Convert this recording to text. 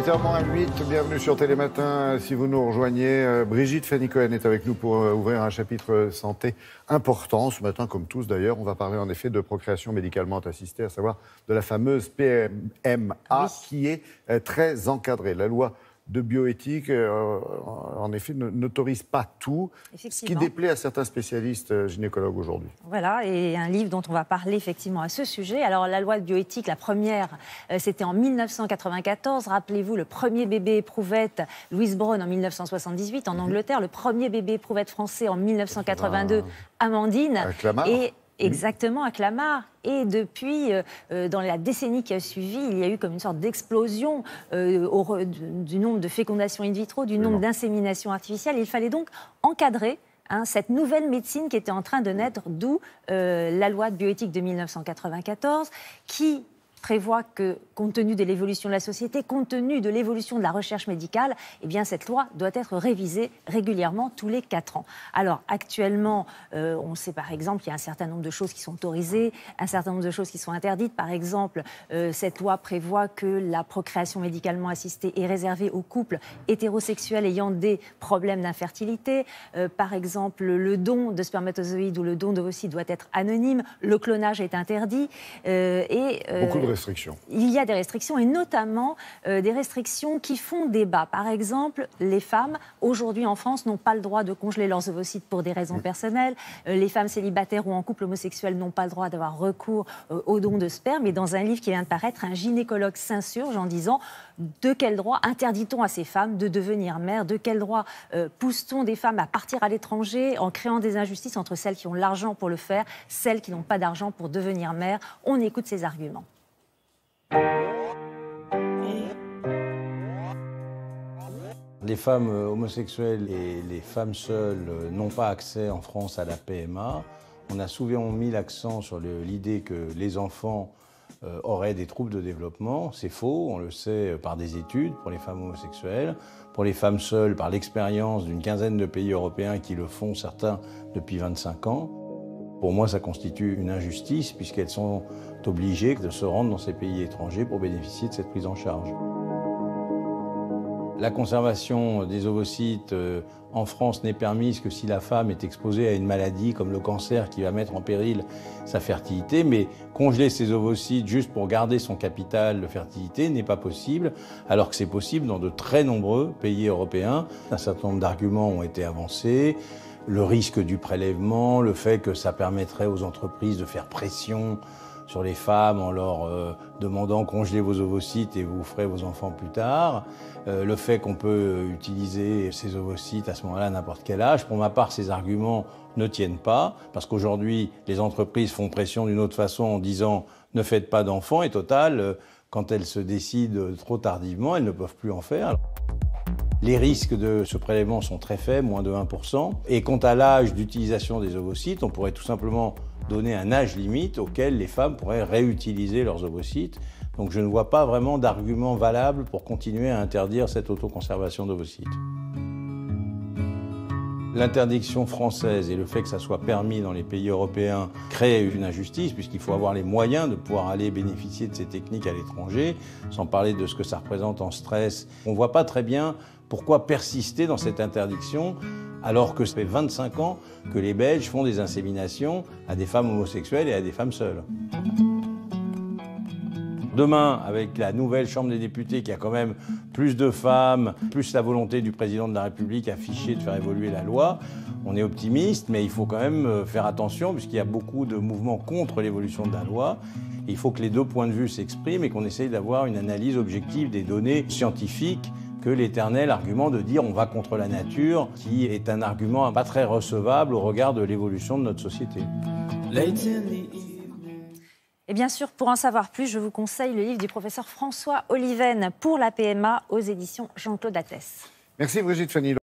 8h-8, bienvenue sur Télématin. Si vous nous rejoignez, Brigitte Fanny-Cohen est avec nous pour ouvrir un chapitre santé important. Ce matin, comme tous d'ailleurs, on va parler en effet de procréation médicalement assistée, à savoir de la fameuse PMA qui est très encadrée. La loi de bioéthique, en effet, n'autorise pas tout, ce qui déplaît à certains spécialistes gynécologues aujourd'hui. Voilà, et un livre dont on va parler effectivement à ce sujet. Alors, la loi de bioéthique, la première, c'était en 1994. Rappelez-vous, le premier bébé éprouvette, Louise Braun, en 1978, en Angleterre. Le premier bébé éprouvette français en 1982, Amandine. À Clamart. Exactement, à Clamart. Et depuis, dans la décennie qui a suivi, il y a eu comme une sorte d'explosion du nombre de fécondations in vitro, du nombre d'inséminations artificielles. Il fallait donc encadrer cette nouvelle médecine qui était en train de naître, d'où la loi de bioéthique de 1994, qui prévoit que, compte tenu de l'évolution de la société, compte tenu de l'évolution de la recherche médicale, eh bien, cette loi doit être révisée régulièrement tous les 4 ans. Alors, actuellement, on sait par exemple qu'il y a un certain nombre de choses qui sont autorisées, un certain nombre de choses qui sont interdites. Par exemple, cette loi prévoit que la procréation médicalement assistée est réservée aux couples hétérosexuels ayant des problèmes d'infertilité. Par exemple, le don de spermatozoïdes ou le don d'ovocytes doit être anonyme, le clonage est interdit. Beaucoup de restrictions. Il y a des restrictions, et notamment des restrictions qui font débat. Par exemple, les femmes, aujourd'hui en France, n'ont pas le droit de congeler leurs ovocytes pour des raisons personnelles. Les femmes célibataires ou en couple homosexuel n'ont pas le droit d'avoir recours au don de sperme. Et dans un livre qui vient de paraître, un gynécologue s'insurge en disant de quel droit interdit-on à ces femmes de devenir mères? De quel droit pousse-t-on des femmes à partir à l'étranger en créant des injustices entre celles qui ont l'argent pour le faire, celles qui n'ont pas d'argent pour devenir mères? On écoute ces arguments. Les femmes homosexuelles et les femmes seules n'ont pas accès en France à la PMA. On a souvent mis l'accent sur l'idée que les enfants auraient des troubles de développement. C'est faux, on le sait par des études pour les femmes homosexuelles. Pour les femmes seules, par l'expérience d'une quinzaine de pays européens qui le font, certains depuis 25 ans. Pour moi, ça constitue une injustice puisqu'elles sont obligées de se rendre dans ces pays étrangers pour bénéficier de cette prise en charge. La conservation des ovocytes en France n'est permise que si la femme est exposée à une maladie comme le cancer qui va mettre en péril sa fertilité, mais congeler ses ovocytes juste pour garder son capital de fertilité n'est pas possible, alors que c'est possible dans de très nombreux pays européens. Un certain nombre d'arguments ont été avancés. Le risque du prélèvement, le fait que ça permettrait aux entreprises de faire pression sur les femmes en leur demandant congelez vos ovocytes et vous ferez vos enfants plus tard. Le fait qu'on peut utiliser ces ovocytes à ce moment-là à n'importe quel âge. Pour ma part, ces arguments ne tiennent pas parce qu'aujourd'hui, les entreprises font pression d'une autre façon en disant ne faites pas d'enfants et total, quand elles se décident trop tardivement, elles ne peuvent plus en faire. Les risques de ce prélèvement sont très faibles, moins de 1%. Et quant à l'âge d'utilisation des ovocytes, on pourrait tout simplement donner un âge limite auquel les femmes pourraient réutiliser leurs ovocytes. Donc je ne vois pas vraiment d'argument valable pour continuer à interdire cette autoconservation d'ovocytes. L'interdiction française et le fait que ça soit permis dans les pays européens crée une injustice puisqu'il faut avoir les moyens de pouvoir aller bénéficier de ces techniques à l'étranger, sans parler de ce que ça représente en stress. On ne voit pas très bien pourquoi persister dans cette interdiction alors que ça fait 25 ans que les Belges font des inséminations à des femmes homosexuelles et à des femmes seules. Demain, avec la nouvelle Chambre des députés qui a quand même plus de femmes, plus la volonté du président de la République affichée de faire évoluer la loi, on est optimiste, mais il faut quand même faire attention puisqu'il y a beaucoup de mouvements contre l'évolution de la loi. Et il faut que les deux points de vue s'expriment et qu'on essaye d'avoir une analyse objective des données scientifiques que l'éternel argument de dire on va contre la nature, qui est un argument pas très recevable au regard de l'évolution de notre société. Et bien sûr, pour en savoir plus, je vous conseille le livre du professeur François Oliven pour la PMA aux éditions Jean-Claude Attès. Merci Brigitte Fanny.